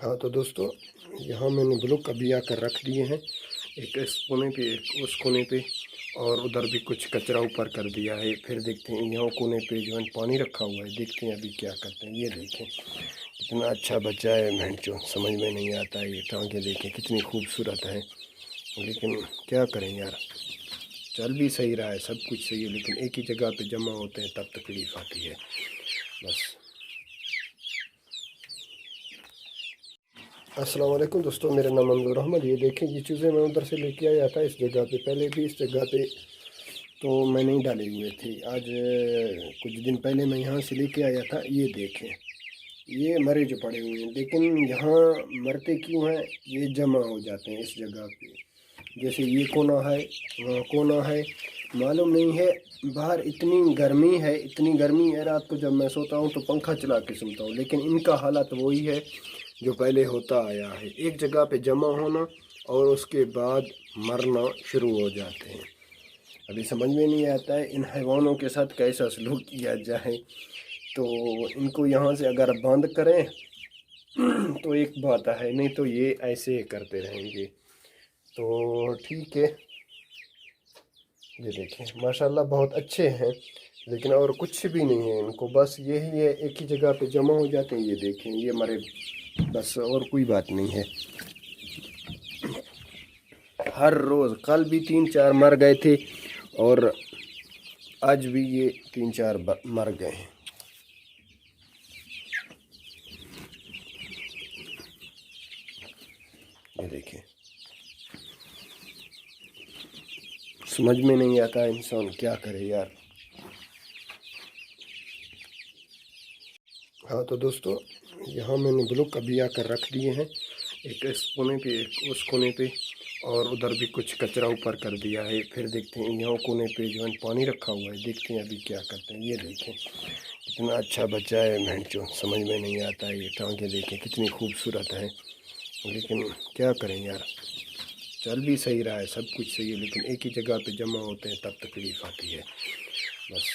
हाँ तो दोस्तों, यहाँ मैंने ब्लॉक अभी आकर रख दिए हैं, एक इस कोने पे एक उस कोने पे, और उधर भी कुछ कचरा ऊपर कर दिया है। फिर देखते हैं यहाँ कोने पे जो है पानी रखा हुआ है, देखते हैं अभी क्या करते हैं। ये देखें कितना अच्छा बच्चा है, भेंचो समझ में नहीं आता है। ये टांगे देखें कितनी खूबसूरत है, लेकिन क्या करें यार, चल भी सही रहा है, सब कुछ सही है, लेकिन एक ही जगह पे जमा होते हैं तब तकलीफ़ आती है बस। अस्सलाम वालेकुम दोस्तों, मेरा नाम मंजूर अहमद। ये देखें ये चीज़ें मैं उधर से लेके आया था इस जगह पे, पहले भी इस जगह पे तो मैं नहीं डाले हुए थे। आज कुछ दिन पहले मैं यहाँ से लेके आया था। ये देखें ये मरे जो पड़े हुए हैं, लेकिन यहाँ मरते क्यों हैं, ये जमा हो जाते हैं इस जगह पे। जैसे ये कोना है, वहाँ कोना है, मालूम नहीं है। बाहर इतनी गर्मी है, इतनी गर्मी है, रात को जब मैं सोता हूँ तो पंखा चला के सोता हूँ, लेकिन इनका हालत वही है जो पहले होता आया है, एक जगह पे जमा होना और उसके बाद मरना शुरू हो जाते हैं। अभी समझ में नहीं आता है इन हैवानों के साथ कैसा सलूक किया जाए। तो इनको यहाँ से अगर बंद करें तो एक बात है, नहीं तो ये ऐसे ही करते रहेंगे। तो ठीक है, ये देखें माशाल्लाह बहुत अच्छे हैं, लेकिन और कुछ भी नहीं है इनको, बस यही है एक ही जगह पे जमा हो जाते हैं। ये देखें ये मरे, बस और कोई बात नहीं है। हर रोज़, कल भी 3-4 मर गए थे और आज भी ये 3-4 मर गए हैं। ये देखें समझ में नहीं आता इंसान क्या करे यार। हाँ तो दोस्तों, यहाँ मैंने ब्लॉक अभी आकर रख दिए हैं, एक इस कोने पे एक उस कोने पे, और उधर भी कुछ कचरा ऊपर कर दिया है। फिर देखते हैं यहाँ कोने पे जो है पानी रखा हुआ है, देखते हैं अभी क्या करते हैं। ये देखें कितना अच्छा बच्चा है, भेंचो समझ में नहीं आता है। ये टांगे देखें कितनी खूबसूरत है, लेकिन क्या करें यार, चल भी सही रहा है, सब कुछ सही है, लेकिन एक ही जगह पे जमा होते हैं तब तकलीफ़ आती है बस।